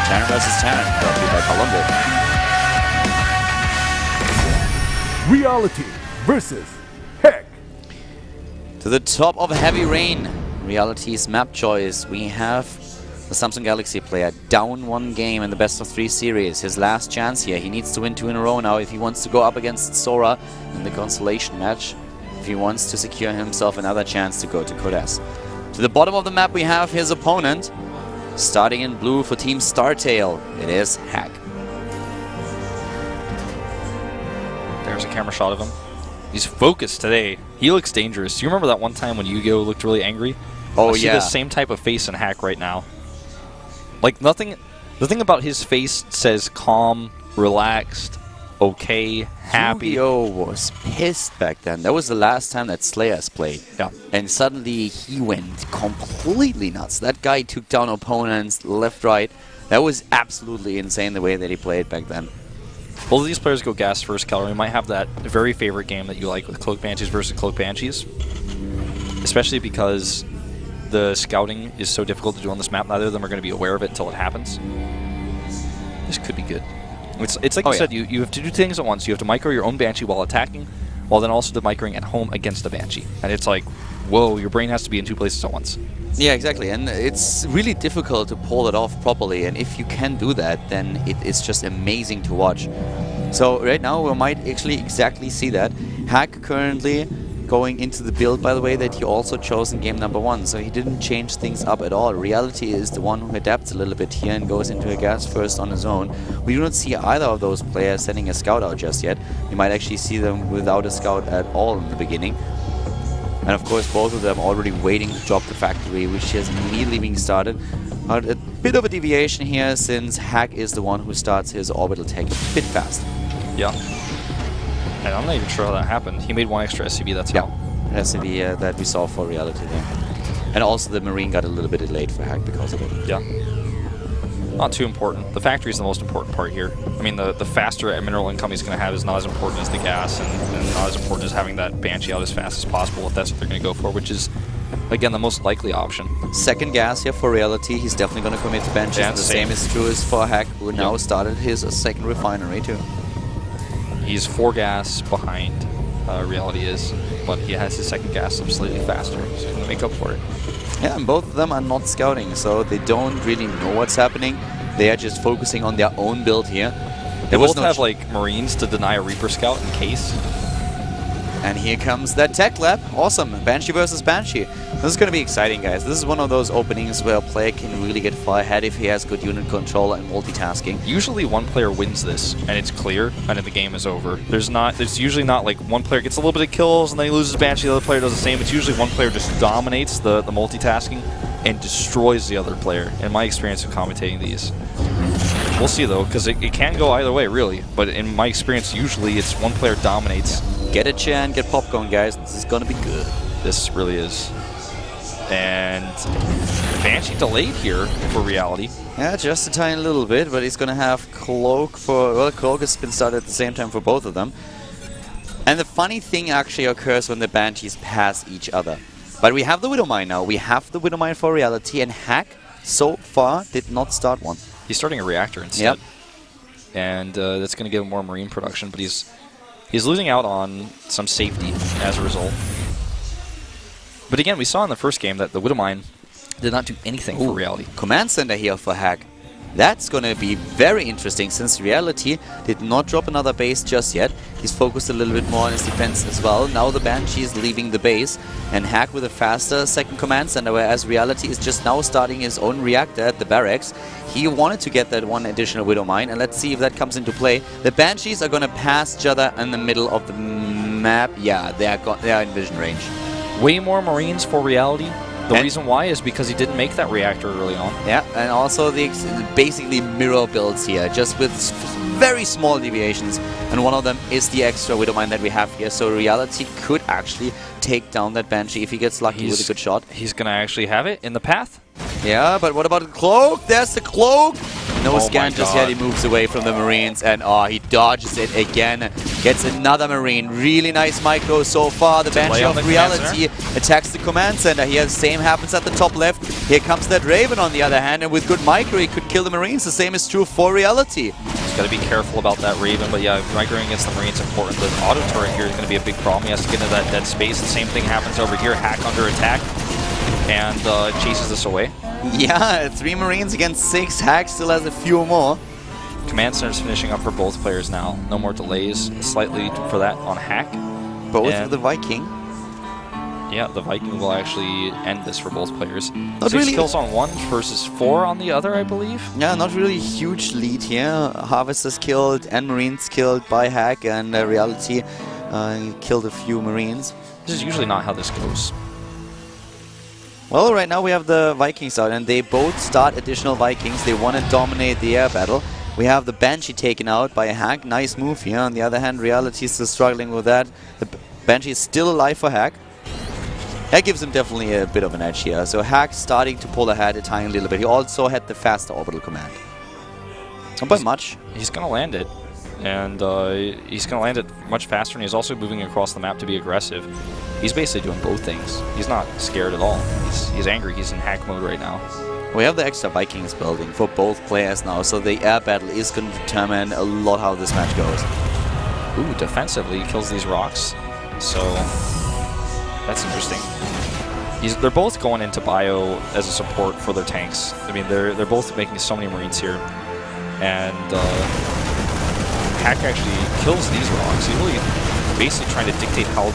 Terran versus Terran, brought to you by Colombo. Reality versus Heck. To the top of Heavy Rain, Reality's map choice, we have the Samsung Galaxy player down 1 game in the best of 3 series. His last chance here. He needs to win 2 in a row now if he wants to go up against Sora in the consolation match. If he wants to secure himself another chance to go to Code S. To the bottom of the map we have his opponent. Starting in blue for Team Startail, it is Hack. There's a camera shot of him. He's focused today. He looks dangerous. You remember that one time when Yu-Gi-Oh looked really angry? Oh, I see yeah. the same type of face in Hack right now. Like nothing. The thing about his face says calm, relaxed, okay, happy. Yu-Gi-Oh was pissed back then. That was the last time that Slayers played. Yeah. And suddenly he went completely nuts. That guy took down opponents left, right. That was absolutely insane the way that he played back then. Both of these players go gas first, Keller. We might have that very favorite game that you like with Cloak Banshees versus Cloak Banshees. Especially because the scouting is so difficult to do on this map. Neither of them are going to be aware of it until it happens. This could be good. It's like you said, you have to do things at once. You have to micro your own Banshee while attacking, while then also microing at home against a Banshee. And it's like, whoa, your brain has to be in 2 places at once. Yeah, exactly. And it's really difficult to pull it off properly. And if you can do that, then it's just amazing to watch. So right now we might actually exactly see that. Hack currently going into the build, by the way, that he also chose in game number 1. So he didn't change things up at all. Reality is the one who adapts a little bit here and goes into a gas first on his own. We do not see either of those players sending a scout out just yet. You might actually see them without a scout at all in the beginning. And of course both of them already waiting to drop the factory, which is immediately being started. But a bit of a deviation here, since Hack is the one who starts his orbital tech a bit fast. Yeah. And I'm not even sure how that happened. He made 1 extra SCV, that's how. SCV that we saw for Reality there. And also the Marine got a little bit delayed for Hack because of it. Yeah. Not too important. The factory is the most important part here. I mean, the faster a mineral income he's going to have is not as important as the gas, and not as important as having that Banshee out as fast as possible if that's what they're going to go for, which is, again, the most likely option. Second gas here for Reality. He's definitely going to commit to Banshees. Yeah, the same is true as for Hack, who now started his second refinery too. He's 4 gas behind Reality is, but he has his second gas up slightly faster, so he's going to make up for it. Yeah, and both of them are not scouting, so they don't really know what's happening. They are just focusing on their own build here. They both have like Marines to deny a Reaper Scout in case. And here comes that tech lab. Awesome. Banshee versus Banshee. This is going to be exciting, guys. This is one of those openings where a player can really get far ahead if he has good unit control and multitasking. Usually one player wins this, and it's clear, and then the game is over. There's usually not like one player gets a little bit of kills, and then he loses Banshee, the other player does the same. It's usually one player just dominates the multitasking and destroys the other player, in my experience of commentating these. We'll see, though, because it can go either way, really. But in my experience, usually it's one player dominates. Get a chair and get popcorn, guys. This is going to be good. This really is. And Banshee delayed here for Reality. Yeah, just a tiny little bit, but he's going to have Cloak for... Well, Cloak has been started at the same time for both of them. And the funny thing actually occurs when the Banshees pass each other. But we have the Widowmine now. We have the Widowmine for Reality, and Hack, so far, did not start one. He's starting a reactor instead. Yep. And that's going to give him more Marine production, but he's losing out on some safety as a result. But again, we saw in the first game that the Widowmine did not do anything for Reality. Command Center here for Hack. That's going to be very interesting, since Reality did not drop another base just yet. He's focused a little bit more on his defense as well. Now the Banshee is leaving the base, and Hack with a faster second Command Center, whereas Reality is just now starting his own reactor at the barracks. He wanted to get that one additional Widowmine, and let's see if that comes into play. The Banshees are going to pass each other in the middle of the map. Yeah, they are in vision range. Way more Marines for Reality. The reason why is because he didn't make that reactor early on. Yeah, and also the basically mirror builds here, just with very small deviations. And one of them is the extra Widowmine that we have here. So Reality could actually take down that Banshee if he gets lucky with a good shot. He's going to actually have it in the path. Yeah, but what about the Cloak? There's the Cloak! No scan just yet. He moves away from the Marines, and he dodges it again. Gets another Marine. Really nice micro so far. The Banshee of Reality attacks the command center here. The same happens at the top left. Here comes that Raven on the other hand, and with good micro, he could kill the Marines. The same is true for Reality. He's got to be careful about that Raven, but yeah, microing against the Marines is important. The auto turret here is going to be a big problem. He has to get into that dead space. The same thing happens over here. Hack under attack and chases this away. Yeah, 3 Marines against 6. Hack still has a few more. Command Center's finishing up for both players now. No more delays. Slightly for that on Hack. Both for the Viking. Yeah, the Viking will actually end this for both players. Not 6 really kills on one versus 4 on the other, I believe. Yeah, not really huge lead here. Harvesters killed and Marines killed by Hack, and Reality killed a few Marines. This is usually not how this goes. Well, right now we have the Vikings out, and they both start additional Vikings. They want to dominate the air battle. We have the Banshee taken out by a Hack. Nice move here. On the other hand, Reality is still struggling with that. The Banshee is still alive for Hack. That gives him definitely a bit of an edge here. So Hack starting to pull ahead a tiny little bit. He also had the faster orbital command. Not by much. He's going to land it. And he's going to land it much faster, and he's also moving across the map to be aggressive. He's basically doing both things. He's not scared at all. He's angry. He's in Hack mode right now. We have the extra Vikings building for both players now, so the air battle is going to determine a lot how this match goes. Ooh, defensively, he kills these rocks. So, that's interesting. They're both going into bio as a support for their tanks. I mean, they're both making so many Marines here. And Hack actually kills these rocks. He's really basically trying to dictate how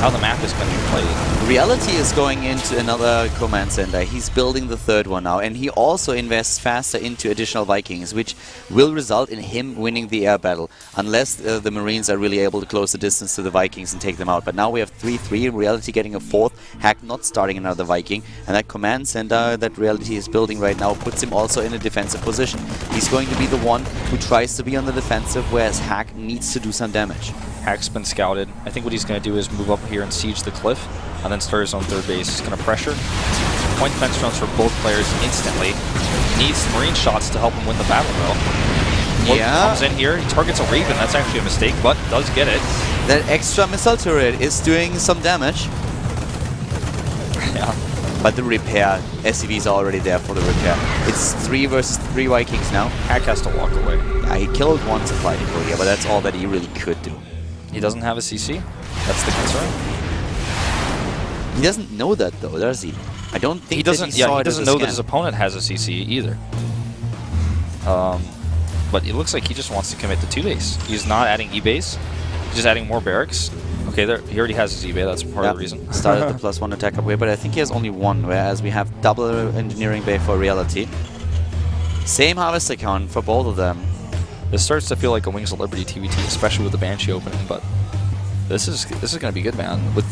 the map is going to be played. Reality is going into another command center. He's building the 3rd one now, and he also invests faster into additional Vikings, which will result in him winning the air battle, unless the Marines are really able to close the distance to the Vikings and take them out. But now we have 3-3, Reality getting a 4th, Hack not starting another Viking, and that command center that Reality is building right now puts him also in a defensive position. He's going to be the one who tries to be on the defensive, whereas Hack needs to do some damage. Hack's been scouted. I think what he's going to do is move up here and siege the cliff, and then start his own 3rd base. He's going to pressure. Point defense drones for both players instantly. Needs Marine shots to help him win the battle, though. Yeah. Comes in here. He targets a Raven. That's actually a mistake, but does get it. That extra missile turret is doing some damage. Yeah. But the repair, SCVs are already there for the repair. It's 3 versus 3 Vikings now. Hack has to walk away. Yeah, he killed one supply depot here, but that's all that he really could do. He doesn't have a CC. That's the concern. He doesn't know that though, does he? I don't think he doesn't. He doesn't know that his opponent has a CC either. But it looks like he just wants to commit to 2 base. He's not adding E-base. He's just adding more barracks. Okay, he already has his E-bay. That's part of the reason. Started the +1 attack upgrade, but I think he has only 1, whereas we have double engineering bay for Reality. Same harvester count for both of them. This starts to feel like a Wings of Liberty TVT, especially with the Banshee opening, but this is going to be good, man. With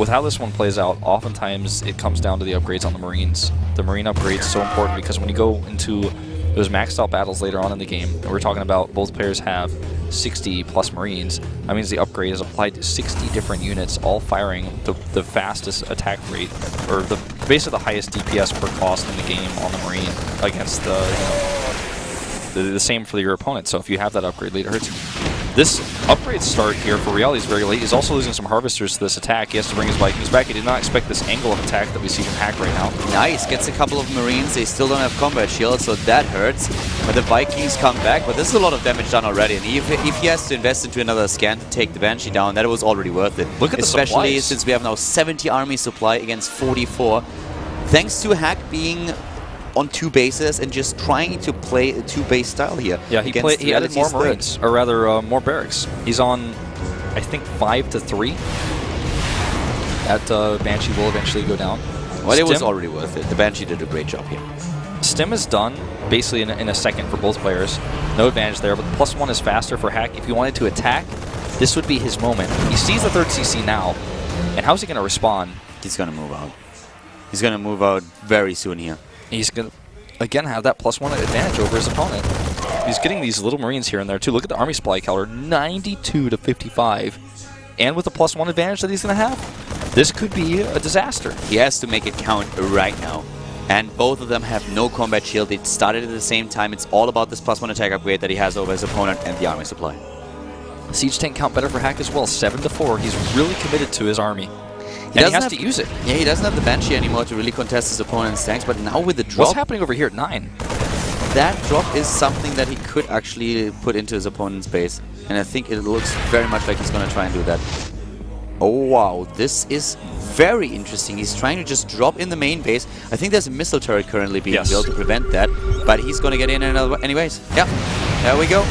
how this one plays out, oftentimes it comes down to the upgrades on the Marines. The Marine upgrade is so important because when you go into those maxed out battles later on in the game, and we're talking about both players have 60 plus Marines, that means the upgrade is applied to 60 different units, all firing the fastest attack rate, or basically the highest DPS per cost in the game on the Marine against the same for your opponent. So if you have that upgrade lead, it hurts you. This upgrade start here for Reality is very late. He's also losing some harvesters to this attack. He has to bring his Vikings back. He did not expect this angle of attack that we see from Hack right now. Nice, gets a couple of Marines. They still don't have combat shields, so that hurts. But the Vikings come back, but this is a lot of damage done already. And if he has to invest into another scan to take the Banshee down, that was already worth it. Look at the supplies. Especially since we have now 70 army supply against 44. Thanks to Hack being on 2 bases and just trying to play a 2-base style here. Yeah, he added more Marines, or rather more barracks. He's on, I think, 5-3. That Banshee will eventually go down. Well, it was already worth it. The Banshee did a great job here. Stim is done basically in a second for both players. No advantage there, but the +1 is faster for Hack. If he wanted to attack, this would be his moment. He sees the 3rd CC now, and how's he going to respond? He's going to move out. He's going to move out very soon here. He's going to, again, have that +1 advantage over his opponent. He's getting these little Marines here and there, too. Look at the army supply caliber, 92-55. And with the +1 advantage that he's going to have, this could be a disaster. He has to make it count right now. And both of them have no combat shield. They started at the same time. It's all about this +1 attack upgrade that he has over his opponent and the army supply. Siege tank count better for Hack as well, 7-4. He's really committed to his army. And he has to use it. Yeah, he doesn't have the Banshee anymore to really contest his opponent's tanks, but now with the drop... What's happening over here at 9? That drop is something that he could actually put into his opponent's base. And I think it looks very much like he's going to try and do that. Oh, wow. This is very interesting. He's trying to just drop in the main base. I think there's a missile turret currently being built to prevent that. But he's going to get in anyways. Yeah, there we go.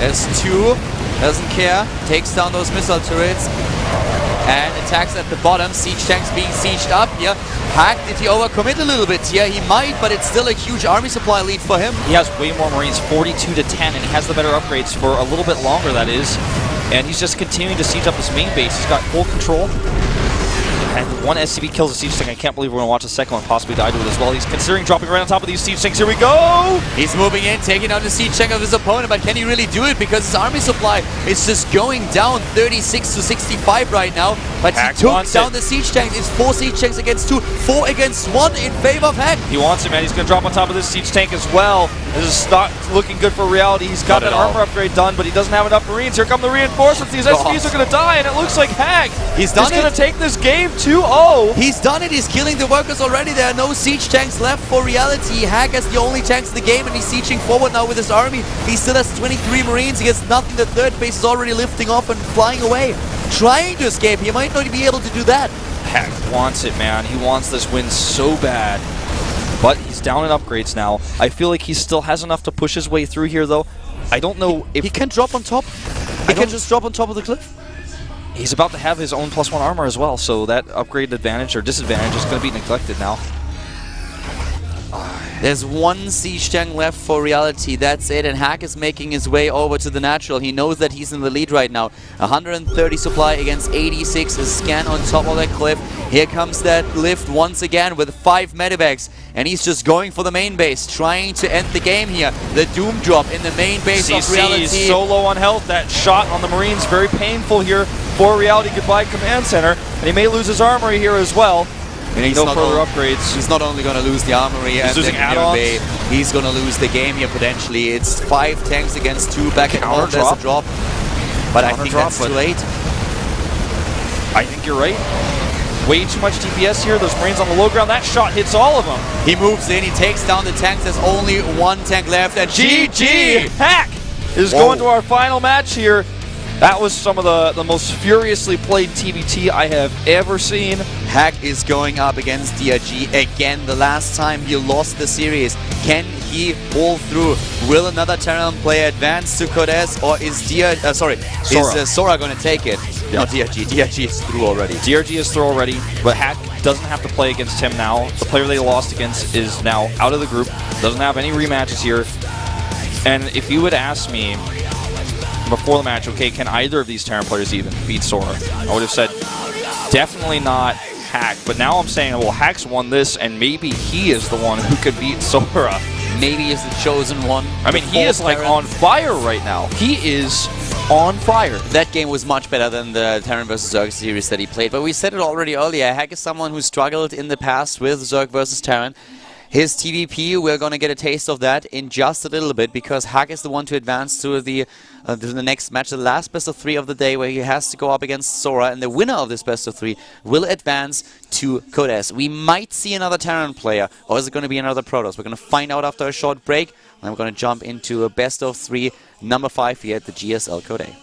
S2 doesn't care. Takes down those missile turrets. And attacks at the bottom. Siege tanks being sieged up here. Hack, did he overcommit a little bit here? He might, but it's still a huge army supply lead for him. He has way more Marines, 42-10, and he has the better upgrades for a little bit longer, that is. And he's just continuing to siege up this main base. He's got full control. And one SCV kills a siege tank. I can't believe we're going to watch a second one possibly die to it as well. He's considering dropping right on top of these siege tanks. Here we go! He's moving in, taking out the siege tank of his opponent, but can he really do it? Because his army supply is just going down 36-65 right now. But Hack he took down the siege tanks. It's 4 siege tanks against 2, 4 against 1 in favor of Hack. He wants it, man. He's going to drop on top of this siege tank as well. This is not looking good for reality. He's got that armor upgrade done, but he doesn't have enough Marines. Here come the reinforcements. These SCVs are going to die, and it looks like Hack He's going to take this game 2-0. He's done it. He's killing the workers already. There are no siege tanks left for reality. Hack has the only tanks in the game, and he's sieging forward now with his army. He still has 23 Marines. He has nothing. The third base is already lifting off and flying away. Trying to escape. He might not be able to do that. Hack wants it, man. He wants this win so bad. But he's down in upgrades now. I feel like he still has enough to push his way through here, though. I don't know if... He can drop on top. He can just drop on top of the cliff. He's about to have his own +1 armor as well, so that upgrade advantage or disadvantage is going to be neglected now. There's one siege tank left for reality, that's it, and Hack is making his way over to the natural. He knows that he's in the lead right now. 130 supply against 86, a scan on top of that cliff. Here comes that lift once again with 5 medivacs, and he's just going for the main base, trying to end the game here. The Doom drop in the main base of reality. CC is so low on health, that shot on the Marines very painful here for reality. Goodbye command center, and he may lose his armory here as well. And he's no further upgrades. He's not only going to lose the armory and losing add-ons. He's going to lose the game here potentially. It's 5 tanks against 2 back at home. There's a drop. But I think that's too late. I think you're right. Way too much DPS here. Those Marines on the low ground. That shot hits all of them. He moves in. He takes down the tanks. There's only 1 tank left. And GG! Hack is going to our final match here. That was some of the most furiously played TVT I have ever seen. Hack is going up against DRG again. The last time he lost the series. Can he pull through? Will another Terran player advance to Code S, or is Sora going to take it? Yeah. No, DRG. DRG is through already. DRG is through already, but Hack doesn't have to play against him now. The player they lost against is now out of the group. Doesn't have any rematches here. And if you would ask me before the match, okay, can either of these Terran players even beat Sora? I would have said definitely not Hack, but now I'm saying, well, Hack's won this, and maybe he is the one who could beat Sora. Maybe he's the chosen one. I mean, he is like on fire right now. He is on fire. That game was much better than the Terran vs. Zerg series that he played, but we said it already earlier. Hack is someone who struggled in the past with Zerg vs. Terran. His TVP, we're going to get a taste of that in just a little bit, because Hack is the one to advance to the next match, the last best of 3 of the day, where he has to go up against Sora, and the winner of this best of 3 will advance to Code S. We might see another Terran player, or is it going to be another Protoss? We're going to find out after a short break, and then we're going to jump into a best of 3, number 5 here at the GSL Code A.